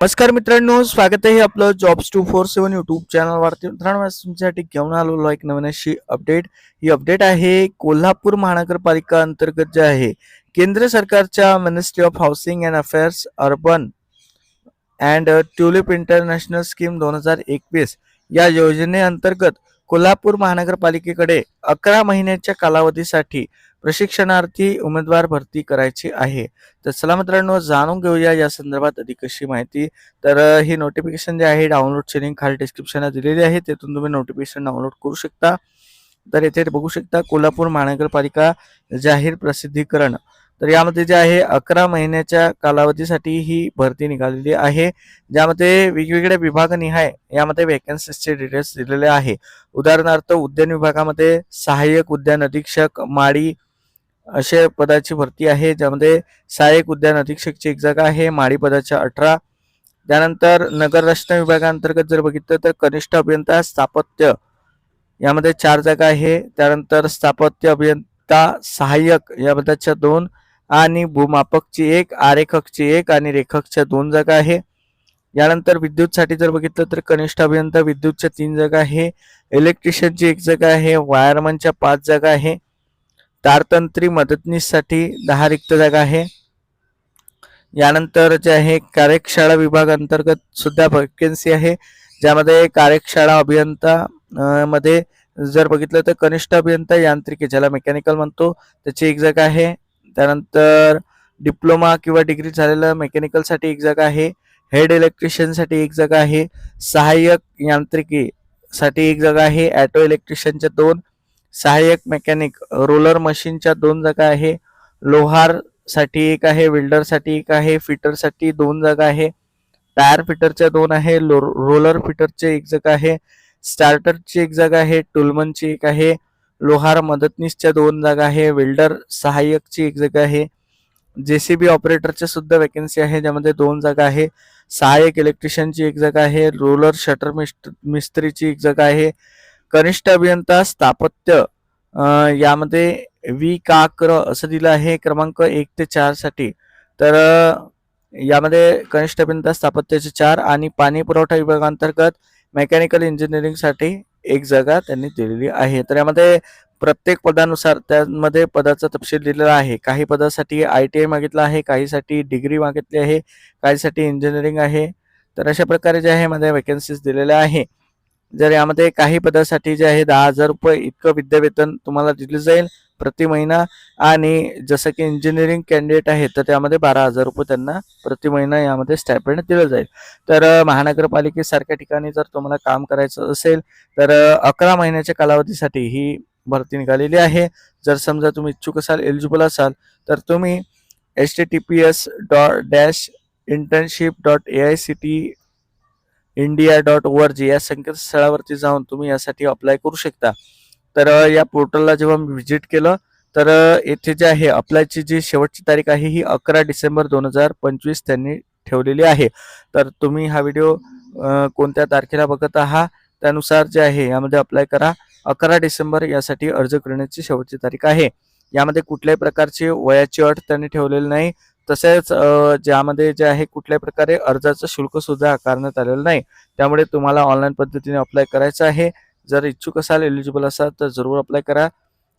नमस्कार मित्रांनो, स्वागत आहे आपलं जॉब्स 247 यूट्यूब चॅनलवरती. मित्रांनो, आज तुमच्यासाठी घेऊन आलेलो एक नवीन अशी अपडेट. ही अपडेट आहे कोल्हापूर महानगरपालिका अंतर्गत जे आहे केंद्र सरकारच्या ministry of housing and affairs urban and tulip international scheme 2021 या योजनेअंतर्गत कोल्हापूर महानगरपालिकेकडे 11 महिन्याच्या कालावधीसाठी प्रशिक्षणार्थी उमेदवार भरती करायची आहे. तर चला मित्रांनो, जाणून घेऊया या संदर्भात अधिक अशी माहिती. तर ही नोटिफिकेशन जे आहे डाउनलोडची लिंक खाली डिस्क्रिप्शनला दिलेली आहे, तेथून तुम्ही नोटिफिकेशन डाउनलोड करू शकता. तर येथे बघू शकता कोल्हापूर महानगरपालिका जाहीर प्रसिद्धीकरण. तर यामध्ये जे आहे 11 महिन्याच्या कालावधीसाठी ही भरती निघालेली आहे, ज्यामध्ये वेगवेगळ्या विभागनिहाय यामध्ये वॅकन्सीजचे डिटेल्स दिलेले आहे. उदाहरणार्थ उद्यान विभागामध्ये सहाय्यक उद्यान अधीक्षक माळी अशा पदाची भरती आहे, ज्यामध्ये सहाय्यक उद्यान अधीक्षकची एक जागा आहे, माळी पदाच्या 18. त्यानंतर नगर रचना विभागांतर्गत जर बघितलं तर कनिष्ठ अभियंता स्थापत्य यामध्ये 4 जागा आहे. त्यानंतर स्थापत्य अभियंता सहाय्यक या पदाच्या 2 आणि भूमापकची 1, आरेखकची 1 आणि रेखकच्या 2 जागा आहे. यानंतर विद्युतसाठी जर बघितलं तर कनिष्ठ अभियंता विद्युतच्या 3 जागा आहे, इलेक्ट्रिशियनची 1 जागा आहे, वायरमनच्या 5 जागा आहे, तारतंत्री मदतनीससाठी 10 रिक्त जागा आहे. यानंतर जे आहे कार्यशाळा विभाग अंतर्गत सुद्धा वॅकन्सी आहे, ज्यामध्ये कार्यशाळा अभियंता मध्ये जर बघितलं तर कनिष्ठ अभियंता यांत्रिकी ज्याला मेकॅनिकल म्हणतो त्याची 1 जागा आहे. त्यानंतर डिप्लोमा किंवा डिग्री झालेलं मेकॅनिकलसाठी 1 जागा आहे, हेड इलेक्ट्रिशियनसाठी 1 जागा आहे, सहाय्यक यांत्रिकीसाठी 1 जागा आहे, ऑटो इलेक्ट्रिशियनच्या 2, सहाय्यक मेकॅनिक रोलर मशीनच्या 2 जागा आहे, लोहार साठी 1 आहे, वेल्डरसाठी 1 आहे, फिटरसाठी 2 जागा आहे, टायर फिटरच्या 2 आहे, रोलर फिटरचे 1 जागा आहे, स्टार्टरची 1 जागा आहे, टूलमनची 1 आहे, लोहार मदतनीसच्या 2 जागा आहे, वेल्डर सहाय्यकची 1 जागा आहे, जेसीबी ऑपरेटरच्या सुद्धा वॅकन्सी आहे, ज्यामध्ये 2 जागा आहे, सहाय्यक इलेक्ट्रिशियनची 1 जागा आहे, रोलर शटर मिस्त्रीची 1 जागा आहे, कनिष्ठ अभियंता स्थापत्य यामध्ये काक्र असं दिलं आहे क्रमांक 1 ते 4 साठी. तर यामध्ये कनिष्ठ अभियंता स्थापत्याचे 4 आणि पाणी पुरवठा विभागांतर्गत मेकॅनिकल इंजिनिअरिंगसाठी 1 जागा त्यांनी दिलेली आहे. तर यामध्ये प्रत्येक पदानुसार त्यामध्ये पदाचा तपशील दिलेला आहे. काही पदासाठी ITI मागितलं आहे, काहीसाठी डिग्री मागितली आहे, काहीसाठी इंजिनिअरिंग आहे. तर अशा प्रकारे जे आहे मध्ये वॅकन्सीज दिलेल्या आहे. जर यामध्ये काही पदासाठी जे आहे 10,000 रुपये इतकं विद्यावेतन तुम्हाला दिले जाईल प्रति महिना, आणि जसं की इंजिनिअरिंग कॅन्डिडेट आहे तर त्यामध्ये 12,000 रुपये त्यांना प्रति महिना यामध्ये स्टायपेंड दिलं जाईल. तर महानगरपालिकेसारख्या ठिकाणी जर तुम्हाला काम करायचं असेल तर 11 महिन्याच्या कालावधीसाठी ही भरती निघालेली आहे. जर समजा तुम्ही इच्छुक असाल, एलिजिबल असाल, तर तुम्ही https://internship.aict.india.org या संकेतस्थळावरती जाऊन तुम्ही यासाठी अप्लाय करू शकता. तर या पोर्टलला जेव्हा मी व्हिजिट केलं तर येथे जे आहे अप्लायची जी शेवटची तारीख आहे ही 11 डिसेंबर 2025 त्यांनी ठेवलेली आहे. तर तुम्ही हा व्हिडिओ कोणत्या तारखेला बघत आहात त्यानुसार जे आहे यामध्ये अप्लाय करा. 11 डिसेंबर यासाठी अर्ज करण्याची शेवटची तारीख आहे. यामध्ये कुठल्याही प्रकारची वयाची अट त्यांनी ठेवलेली नाही. तसेच ज्यामध्ये जे आहे कुठल्याही प्रकारे अर्जाचं शुल्क सुद्धा आकारण्यात आलेलं नाही. त्यामुळे तुम्हाला ऑनलाईन पद्धतीने अप्लाय करायचं आहे. जर इच्छुक असाल, एलिजिबल असाल तर जरूर अप्लाय करा.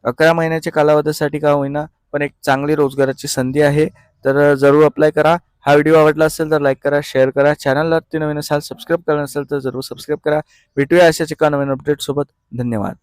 11 महिन्याच्या कालावधीसाठी का होईना पण एक चांगली रोजगाराची संधी आहे. तर जरूर अप्लाय करा. हा व्हिडिओ आवडला असेल तर लाईक करा, शेअर करा. चॅनलवरती नवीन असाल, सबस्क्राईब करा नसेल तर जरूर सबस्क्राईब करा. भेटूया अशाच एका नवीन अपडेट सोबत. धन्यवाद.